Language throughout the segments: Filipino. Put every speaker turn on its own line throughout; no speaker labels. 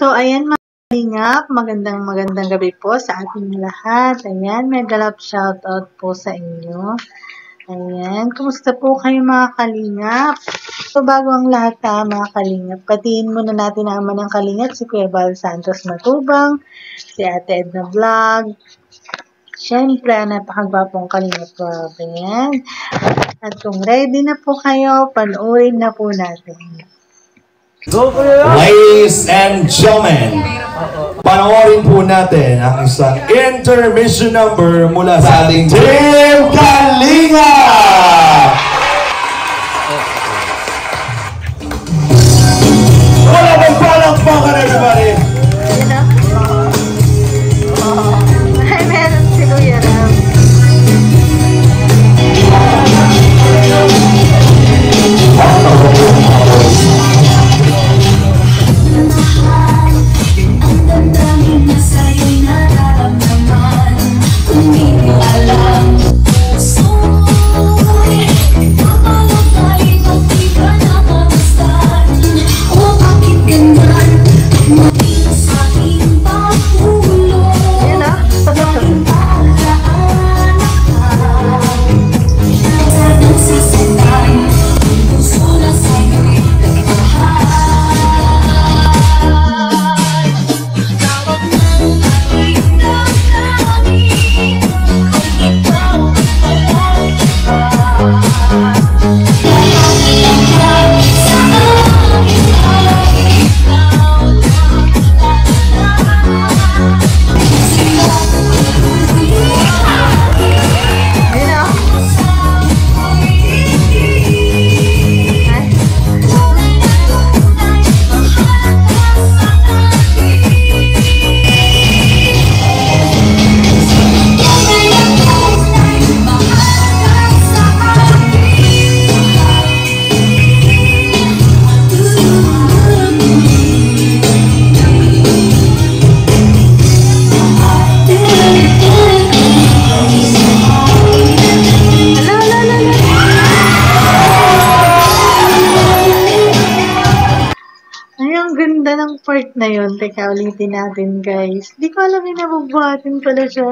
So, ayan mga kalingap, magandang gabi po sa ating lahat. Ayan, may galap shoutout po sa inyo. Ayan, kumusta po kayo mga kalingap? So, bago ang lahat mga kalingap, patiin muna natin ang ama ng kalingap, si Kuya Val Santos Matubang, si Ate Edna Vlog, syempre, napakagwapong kalingap po. Ayan. At kung ready na po kayo, panoorin na po natin.
Ladies and gentlemen, panoorin po natin ang isang intermission number mula sa ating Team Kalinga! Wala bang palakpakan, everybody!
Ay, meron si Kuya Ram. Part na yun. Teka, ulitin natin guys. Di ko alam yung nabubuhatin pala siya.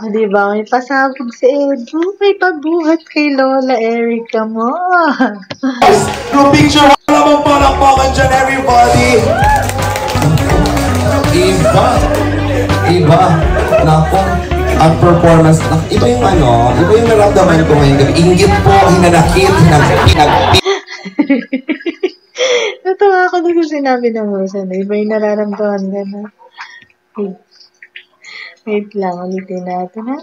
O diba, may pasabog si Edu, may pabuhat kay Lola Erica mo.
Group picture, wala bang palakpakan dyan, everybody? Iba, nako, ang performance, iba yung iba yung naramdaman ko ngayong gabi. Inggit po, hinanakit,
Natuwa ako doon sa sinabi ng Musa na iba yung nararamdaman ka na. Wait lang, ulitin natin ha.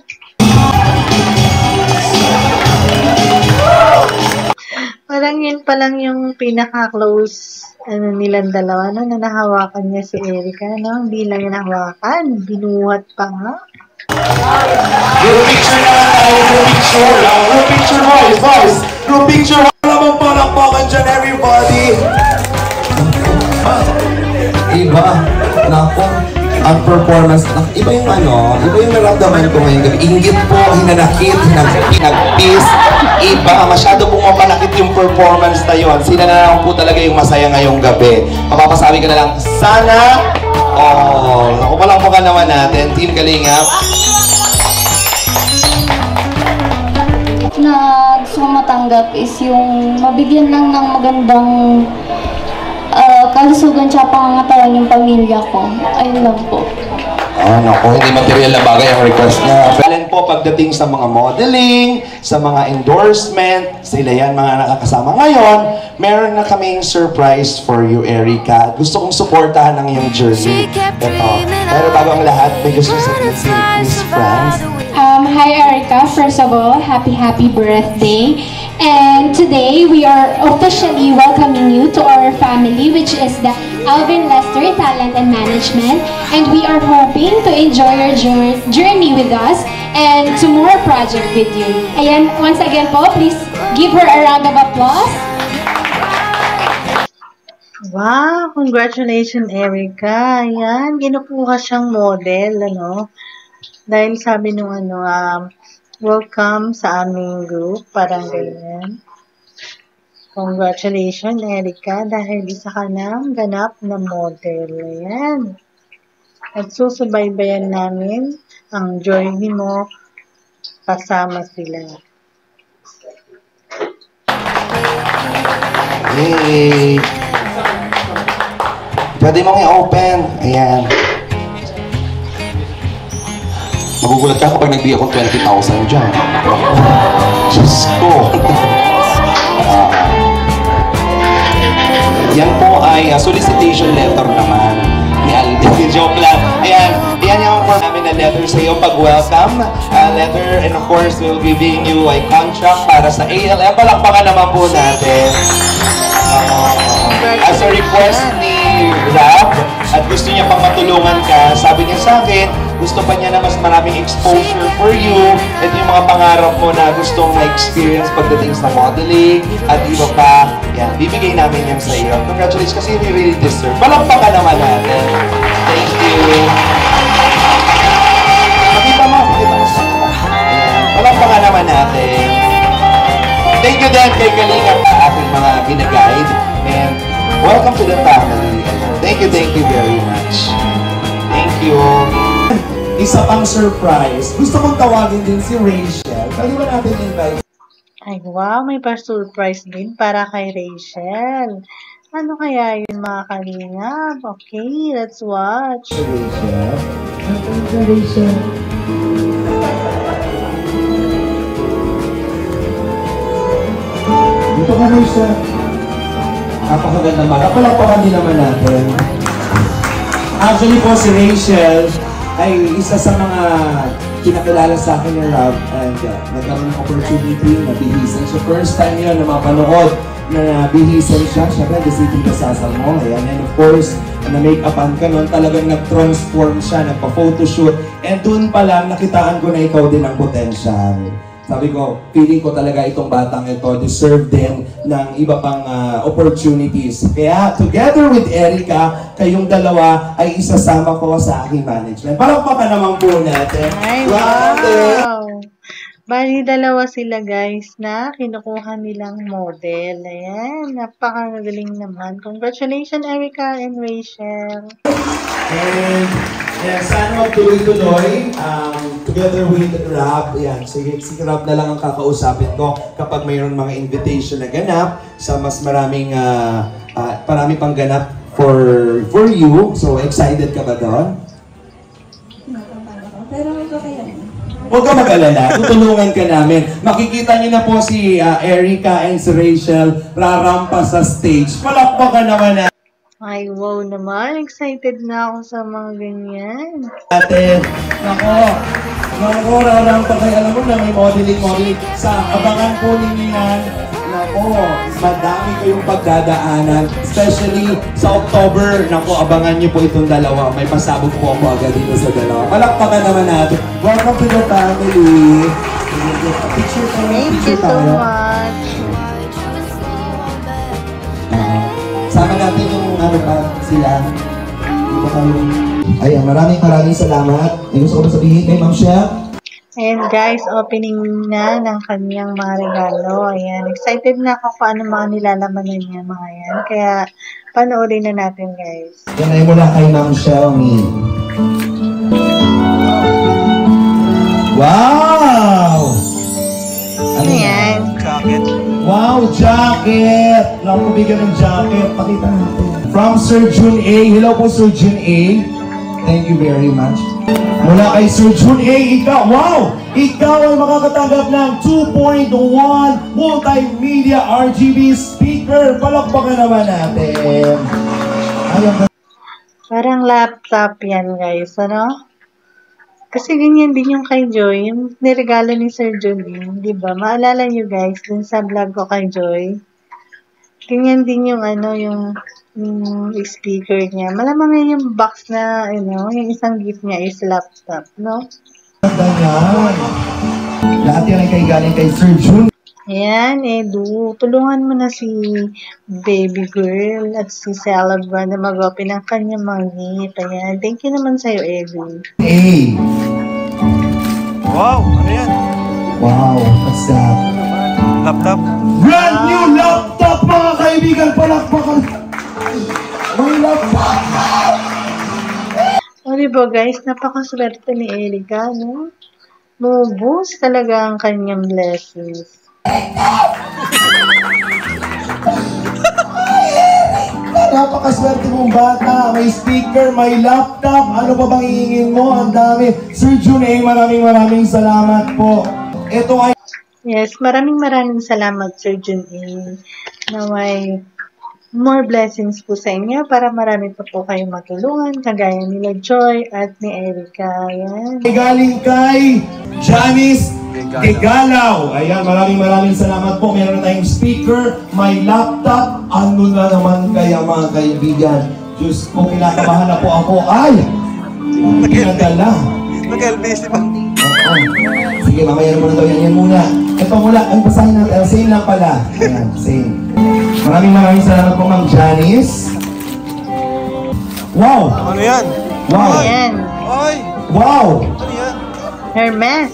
Parang yun pa lang yung pinaka-close nilang dalawa, no? Na nahawakan niya si Erica, no? Hindi lang yung nahawakan, binuhat pa nga.
Group picture na tayo, group picture boys, group picture, wala bang palakpakan dyan, everybody? Iba, nako, ang performance, iba yung naramdaman ko ngayong gabi. Inggit po, hinanakit, hinagpis. Iba, masyado pong mapalakit yung performance na yun. Sila na lang po talaga yung masaya ngayong gabi. Mapapasabi ka na lang, sana, ako palang pa naman natin, Team Kalingap.
Na gusto kong matanggap is yung mabigyan lang ng magandang kalusugan tsaka pangangatawan yung pamilya ko. Ayun lang po.
Naku, hindi material na bagay ang request niya. Kailan po po pagdating sa mga modeling, sa mga endorsement, sila yan mga nakakasama. Ngayon, meron na kaming surprise for you, Erica. Gusto kong suportahan ang iyong journey. Ito. Pero bago ang lahat, may gusto sabihin si Miss Franz.
Hi Erica, first of all, happy birthday. And today we are officially welcoming you to our family, which is the Alvin Lester Talent and Management. And we are hoping to enjoy your journey with us and to more project with you. Ayan, once again po, please give her a round of applause.
Wow! Congratulations, Erica. Ayan, ginukuha siyang model, ano? Dahil sabi nung welcome sa aming group, parang ganyan. Congratulations, Erica, dahil isa ka ng ganap na model. Ayan. At susubaybayan namin ang journey mo kasama sila.
Yay! Pwede mong i-open. Ayan. Magugulat ka kapag nagbigay akong 20,000 dyan. Diyos ko. Yan po ay solicitation letter naman ni Alden. Joke lang. Ayan. Yan yung for namin na letter sa iyo pag-welcome. Letter, and of course, we'll be giving you a contract para sa ALM. Palakpakan naman po natin. As a request ni Rab, at gusto niya pang matulungan ka, sabi niya sa akin, gusto pa niya na mas maraming exposure for you. Ito yung mga pangarap mo na gustong ma-experience pagdating sa modeling at iba pa. Yan, bibigay namin yan sa iyo. Congratulations kasi you really deserve. Palakpakan naman natin. Thank you. Makita mo sa palakpakan naman natin. Thank you din kay Kalingap na aking mga ginaguide. And welcome to the family. Thank you very much. Thank you. Isa pang surprise. Gusto kong tawagin din si Rachel. Pwede ba natin invite?
Ay, wow, may pa-surprise din para kay Rachel. Ano kaya yun, mga kalingap? Okay, let's watch.
Rachel.
Rachel. Dito ka, Rachel. Napakaganda mga. Palakpakan din naman natin. Actually po si Rachel ay isa sa mga kinakilala sa akin ni Rob, and nagkaroon ng opportunity na bihisan siya. First time yun na mapanood na bihisan siya. Siyempre, gasipin ka sasal mo. Ayan, and of course, na make-upan ka nun, talagang nag-transform siya, nagpa-photoshoot. And doon pa lang, nakitaan ko na ikaw din ang potential. Sabi ko, feeling ko talaga itong batang ito deserve din ng iba pang opportunities. Kaya, together with Erica, kayong dalawa ay isasama ko sa aking management. Palakpakan naman po natin.
Ay, wow! Bali, dalawa sila guys na kinukuha nilang model. Ayan, napakagaling naman. Congratulations, Erica and Rachel.
And sana magtuloy-tuloy together with Rob. Yan, si Rob na lang ang kakausapin ko kapag mayroon mga invitation na ganap sa mas maraming marami pang ganap for you. So, excited ka ba doon?
Pero okay yan.
Huwag ka mag-alala, tutulungan ka namin. Makikita niyo na po si Erica and si Rachel rarampa sa stage. Palakpakan naman na.
Ay, wow naman. Excited na ako sa mga ganyan.
Ate, nako, rarampa kayo. Alam mo na may modeling. Sa abangan po ninyo yan, nako, madami kayong pagdadaanan. Especially sa October, nako, abangan niyo po itong dalawa. May pasabog po ako agad dito sa dalawa. Palakpakan naman natin. Welcome to the family. Picture tayo.
Thank you so much.
Sama natin yung sila. Dito kami. Ayan, maraming salamat. May gusto ko ba sabihin kay Ma'am Shell?
Ayan guys, opening na ng kanyang mga regalo. Ayan, excited na ako kung ano mga nilalamanan niya mga yan. Kaya, panoorin na natin guys.
Yan ay mula kay Ma'am Shelmy. Wow!
Ano yan?
Wow, jacket! Lang bigyan ng jacket. Pakita natin. From Sir Jun A. Hello po, Sir Jun A. Thank you very much.
Mula kay Sir Jun A, ikaw, wow! Ikaw ay makakatanggap ng 2.1 multimedia RGB speaker. Palakpakan naman natin. Ayan.
Parang laptop yan, guys. Ano? Kasi ganyan din yung kay Joy. Yung niregalo ni Sir Jun, di ba? Maalala nyo, guys, dun sa vlog ko kay Joy. Ganyan din yung ano, yung speaker niya. Malamang nga yung box na, yung isang gift niya is laptop, no?
Ganyan. Lahat yan ay galing kay Sir Jun.
Ayan, Edu. Tulungan mo na si baby girl at si Celebra na mag-open ng kanyang mga gift. Ayan. Thank you naman sa'yo, Edu.
Hey!
Wow! Ano yan?
Wow, what's that?
Laptop?
Brand new laptop, mga kaibigan! Palakpakan! May laptop!
O, diba guys, napakaswerte ni Erica, no? Mubos talaga ang kanyang blessings.
Napakaswerte mong bata. May speaker, may laptop. Ano pa bang hihingin mo? Ang dami. Sir Jun A, maraming salamat po. Ito ay...
Yes, maraming salamat, Sir Jun A, na may more blessings po sa inyo para marami pa po kayong matulungan, kagaya nila Joy at ni Erica. Ayan.
Galing kay Janice Gegalaw. Ayan, maraming salamat po. Meron tayong speaker, may laptop. Ano na naman kaya mga kaibigan? Diyos ko, kinakabahan na po ako. Ay! Pinadala.
Nag-LBS, di ba?
Oo. Sige, mamaya naman ito. Yan muna. Ito muna. Ang basahin natin. Same lang pala. Ayan, same. Maraming salamat po, Ma'am Janice. Wow!
Ano yan?
Wow!
Ayan.
Ay!
Wow!
Ano yan?
Hermes.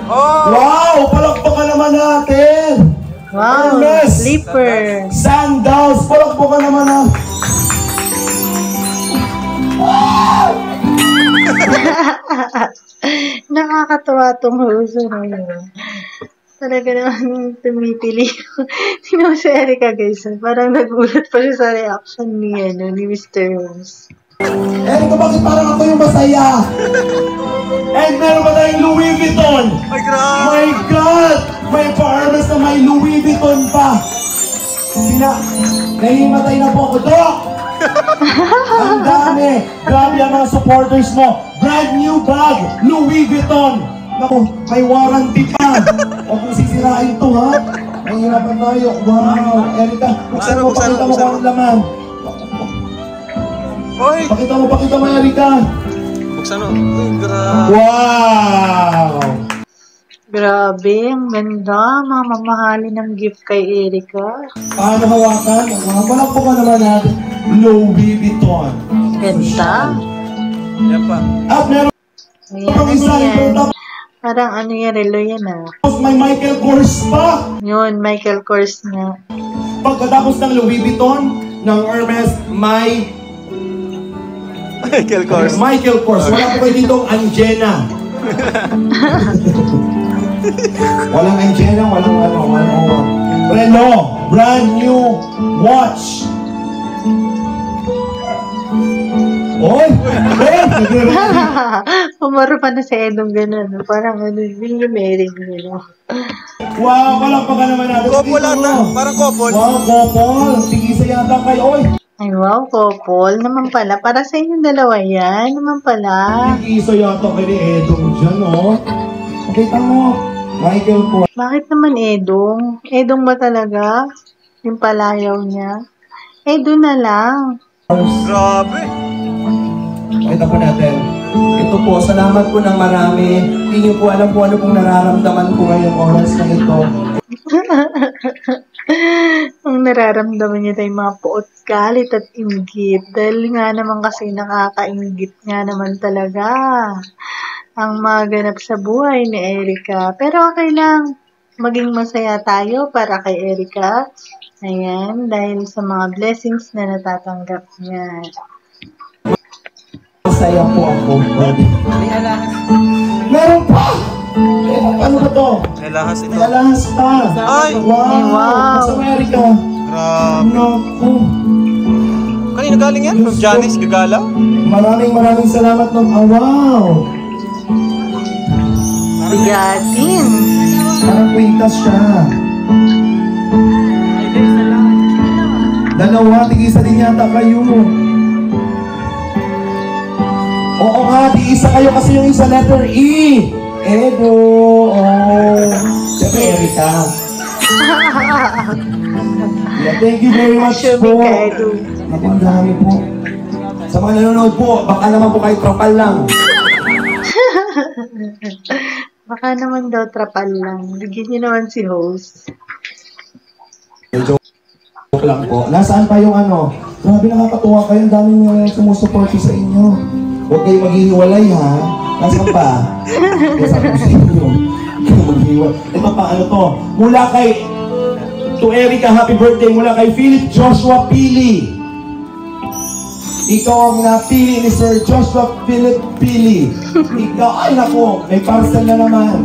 Oh!
Wow! Palakpakan naman natin!
Wow.
Hermes.
Slipper.
Sandals! Palakpakan naman natin!
Nakakatawa tong huso na yun. Talaga naman tumipili ko. Tingnan mo si Erica, guys. Parang nagulat pa siya sa reaction ni Mr. Rose.
Erika, bakit parang ako yung masaya? And meron pa tayong Louis Vuitton!
Ay, grabe!
My God! May pa-Hermes na may Louis Vuitton pa! Nahimatay na po ako, Dok! Ang dami! Grabe ang mga supporters mo! Brand new bag! Louis Vuitton! Naku, may warranty pa! Huwag mong sisirain to, ha? Mahirapan tayo. Wow! Erika, buksan mo, pakita mo kung ang laman.
Oy!
Pakita mo, Erika!
Buksan mo. Uy, grabe.
Wow!
Grabe, ang ganda. Mamamahali ng gift kay Erica.
Paano hawakan? Walang po ka naman natin. Louis Vuitton.
Ganda.
Yan pa.
At meron
Ayan,
pang isa
yan.
yung
Parang relo yan
tapos may Michael Kors pa.
Yun, Michael Kors nga.
Pagkatapos ng Louis Vuitton, ng Hermes, may
Michael Kors.
Michael Kors. Wala po kayo ditong Angena. Walang Angena, walang Relo, brand new watch. Oy!
Pumaro pa na si Edong gano'n. Parang yung merig nila.
Wow, palakpakan naman natin.
Couple ata. Parang couple.
Wow, couple. Tigisa yata kayo. Oy,
Ay, wow, couple. Naman pala. Para sa inyong dalawa yan. Naman pala.
tigisa yata kayo ni Edong dyan, oh. Pakita mo. Michael Kors.
Bakit naman Edong? Edong ba talaga? Yung palayaw niya? Edo na lang.
Grabe.
Pakita po natin. Ito po, salamat po ng marami. Hindi niyo po alam po ano pong nararamdaman ko ngayong oras na ito.
Ang nararamdaman niya tayong mga puot, galit at inggit. Dahil nga naman kasi nakakainggit nga naman talaga ang maganap sa buhay ni Erica. Pero okay lang. Maging masaya tayo para kay Erica. Ayan, dahil sa mga blessings na natatanggap niya.
Masaya po ako. Meron pa! Ano ba to?
May lahas ito.
May alahas pa.
Ay!
Wow!
Ay, wow.
Sa Amerika.
Grabe.
Naku.
Kanino galing yan? From Janice Gagalaw?
Maraming salamat, ma'am. Ah, wow!
Bigatin.
Parang kwintas siya. Dalawa, tig-isa din yata kayo. Oo nga, tig-isa kayo kasi yung isa letter E. Edo. Oh. Siyempre, Erika. Yeah, thank you very much po. Naku, ang dami po. Sa mga nanonood po, baka naman po kayo tropal lang.
Baka naman daw trapal lang. Bigyan niyo naman si host.
Joke lang po. Nasaan pa yung ano? Grabe, nakakatuwa kayo. Ang daming sumusuporto sa inyo. Huwag kayo maghihiwalay, ha? Nasaan pa? Kaya sabi ko sa inyo. Maghihiwalay. Ito pa, ano to? Mula kay to Erika, happy birthday. Mula kay Philip Joshua Pili. Ikaw ang napili ni Sir Joshua Philip Pili. Ikaw, ay nako, may parcel na naman.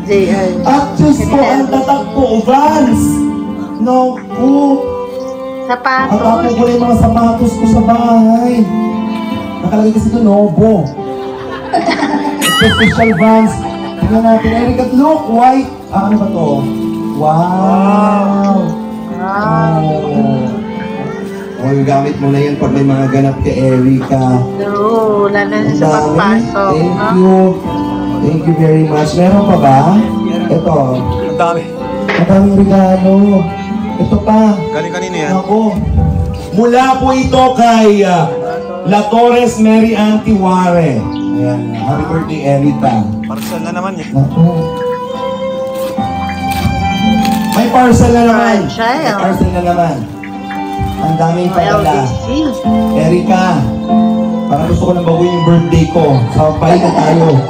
JR.
At Diyos ko, ang tatak ko, Vans. No, po.
Sapatos.
At ako ko yung mga sapatos ko sa bahay. Nakalagay kasi ito, Novo. Ito, special Vans. Tingnan natin, Erika, look, white. Ah, ano ba to? Wow. Oh, yung gamit mo na yan pag may mga ganap kay Erika.
Oo, lalo na sa pagpasok.
Thank you. Thank you very much. Meron pa ba? Ito.
Ang dami.
Ang daming regalo. Ito pa.
Kanina yan.
Ako. Mula po ito kay La Torres Mary Antiware. Ayan. Happy birthday, Erika.
Parcel na naman eh.
Ako. May parcel na naman.
Fragile.
May parcel na naman. Ang daming padala.
LDC.
Erika, parang gusto ko nang baguhin yung birthday ko. Sabay na tayo.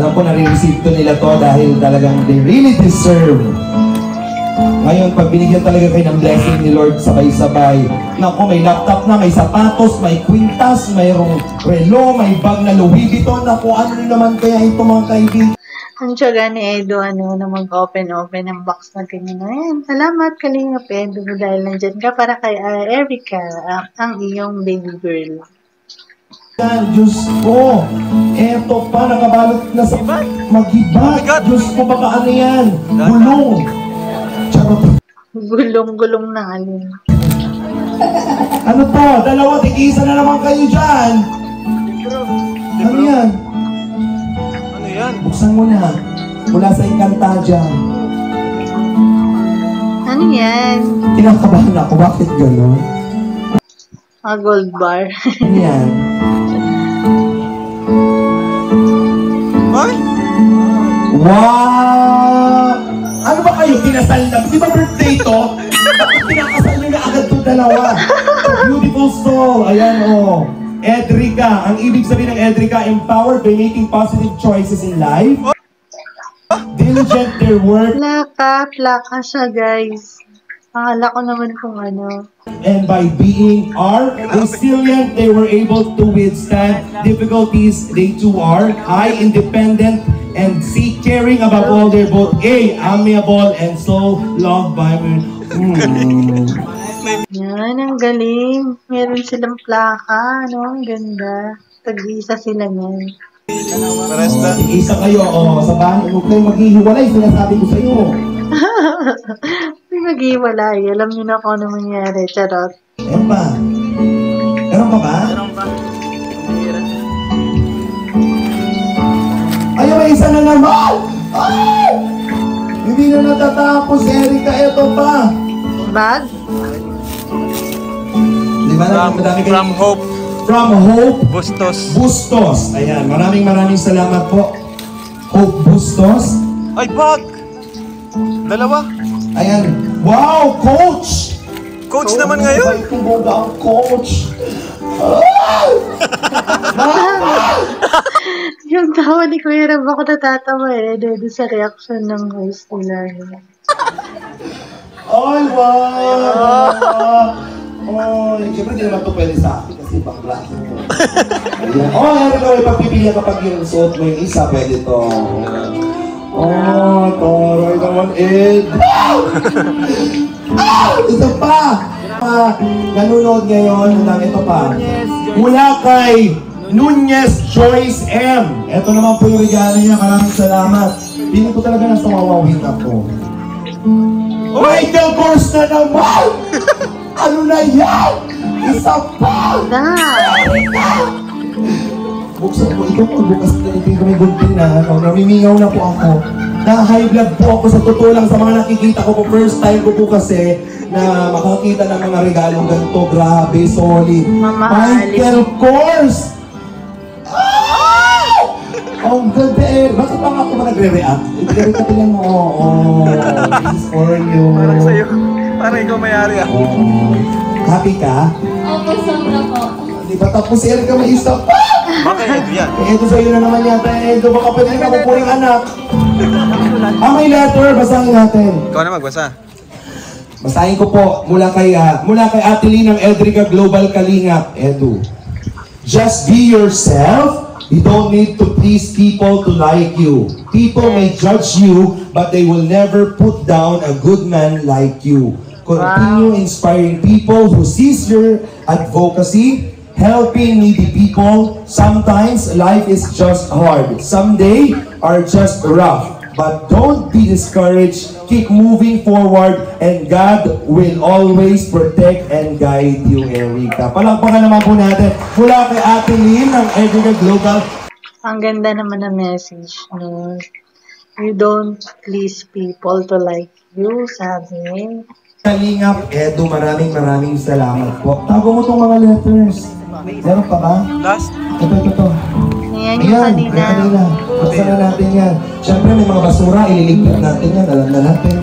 Alam ko nare-receive to nila to dahil talagang they really deserve. Ngayon, pag binigyan talaga kayo ng blessing ni Lord sabay-sabay, naku, may laptop na, may sapatos, may kwintas, mayroong relo, may bag na Louis Vuitton. Naku, ano naman kaya ito mga kaibigan?
Ang tiyaga ni Edo, na mag-open ng box na ganyan. Ayan, salamat Kalingap Edo dahil nandyan ka para kay Erika, ang iyong baby girl.
Diyos ko, eto pa, nakabalot na sa mag-ibat. Diyos ko, baka ano yan? Gulong. Charot.
Gulong-gulong ng alin.
Ano to? Dalawa, tig-isa na naman kayo dyan. Ano yan?
Ano yan?
Buksan mo na. Mula sa Encantadia.
Ano yan?
Kinakabahan ako. Bakit gano'n?
Gold bar.
Ano yan?
Ay!
Wow! Ano ba kayo? Kinasal na? Di ba birthday to? Bakit kinakasal nyo na agad itong dalawa? Beautiful soul. Ayan o. Edrica. Ang ibig sabihin ng Edrica, empowered by making positive choices in life. Diligent their work.
Plaka siya, guys. Akala ko naman kung ano.
And by being resilient, they were able to withstand difficulties. They too are high, independent, and caring above all. They're both amiable, and so loved by me.
Yan, ang galing. Meron silang plaka, no? Ang ganda. Tag-isa sila niyan.
Pares na.
Isa kayo, sa bahay. Huwag kayong maghihiwalay, sinasabi ko sa iyo.
Hindi mag-iwalay. Alam niyo na kung ano mangyari. Charot.
Meron pa? Meron pa ba? Ay, may isa na naman! Ay! Hindi na natatapos, Erika. Ito pa.
Bag?
Di ba na madami kayo?
From Hope.
From Hope
Bustos.
Bustos. Ayan, maraming salamat po. Hope Bustos.
Ay, bag! Dalawa.
Ayan. Wow, Coach!
Coach naman ngayon.
Ay, kumbaga ang Coach.
Yung tawa ni Kuya Rab, ako natatawa doon sa reaction ng host nila.
Ay, wow! Ay, siyempre hindi naman ito pwede sa akin kasi bakla ako. Ayan. Ano ko, ipagpipilihan kapag yung suot mo yung isa, pwede ito. Taray naman, Ed! Isa pa! Nanonood ngayon, ito pa. Mula kay Nunez Joyce M. Ito naman po yung regalo niya. Maraming salamat. Hindi ko talaga nasa wawawin ako. Michael Kors na naman! Ano na yan? Isa pa! Buksan ko ito po. Bukas na ito yung may gulpin na. Namimingaw na po ako. Na-high blood po ako sa totoo lang sa mga nakikita ko po. First time ko po kasi na makakita ng mga regalong ganito. Grabe, solid. Michael Kors! Oh, good eh. Bakit pa nga ako ba nagre-react? Ibigay ka tingnan mo. This is for you.
Parang sa'yo. Parang ikaw may-ari ah.
Happy ka?
Opo, sobra po.
Di ba tapos si Erika may isa pa?
Bakit Edo yan?
Edo sa'yo na naman yata. Edo, baka pwede ka pupuring anak. May letter. Basahin natin.
Ikaw na magbasa.
Basahin ko po mula kay Ate Lynn ng Eldrica Global Kalingap. Edu. Just be yourself. You don't need to please people to like you. People may judge you, but they will never put down a good man like you. Continue inspiring people who sees your advocacy, helping needy people. Sometimes life is just hard. Some days are just rough. But don't be discouraged. Keep moving forward and God will always protect and guide you, Erika. Palakpakan naman po natin mula kay Ate Lynn ng Eldrica Global.
Ang ganda naman ng message, no? You don't please people to like you, sabi.
Kalingap, Edu, maraming salamat po. Tago mo itong mga letters. Meron pa ba?
Last?
Ito.
Ayan yung kanina.
Basta na natin yan. Siyempre may mga basura, ililigpit natin yan. Alam na natin.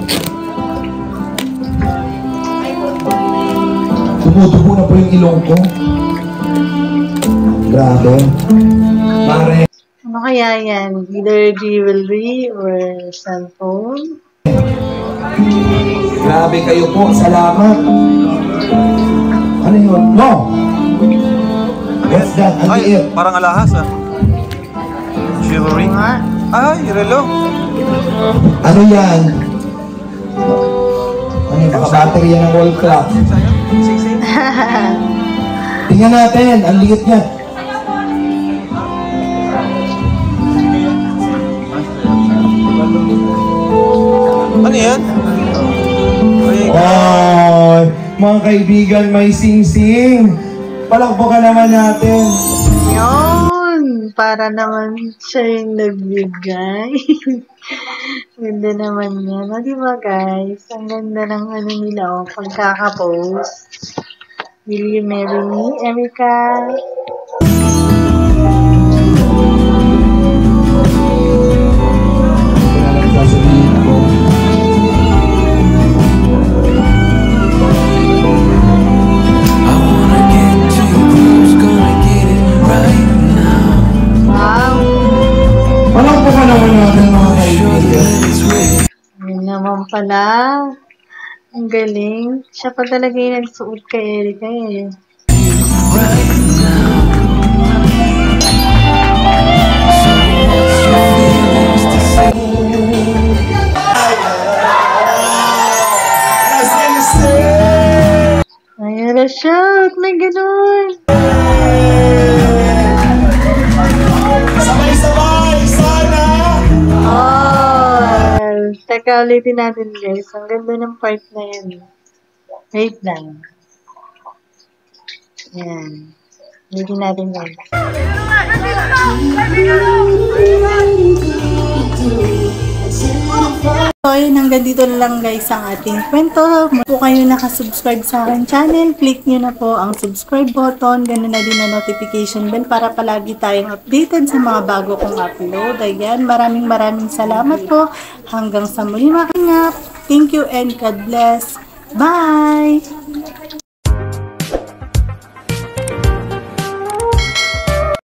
Tumutubo na po yung ilong ko. Grabe. Mare.
Ano kaya yan? Either jewelry or cellphone?
Grabe kayo po. Salamat. Ano yun? No! What's that? Ang
Ay,
liit.
parang alahas ah. Jewelry? Ay, relo.
Ano yan? Ano yung battery yan ng wall clock? Tingnan natin, ang liit niya.
Ano yan?
Ay, mga kaibigan, may sing-sing. Palakpakan naman natin.
Yun! Para naman siya yung nagbigay. Ganda naman yan. O, diba guys? Ang ganda ng ano nila, o, pagkakapost. Will you marry me, Erika? Naman pala. Ang galing. Siya pa talaga yung nagsuot kay Erika eh. Ayan na siya. May ganun.
Sabay-sabay! Sana!
Teka, ulitin natin guys. Ang ganda ng part na yan. Wait lang. Yan. Ulitin natin guys. So, ayun, hanggang dito na lang guys ang ating kwento. Kung po kayo nakasubscribe sa aking channel, click nyo na po ang subscribe button. Ganun na din ang notification bell para palagi tayong updated sa mga bago kong upload. Ayan, maraming salamat po. Hanggang sa muli mga kingap. Thank you and God bless. Bye!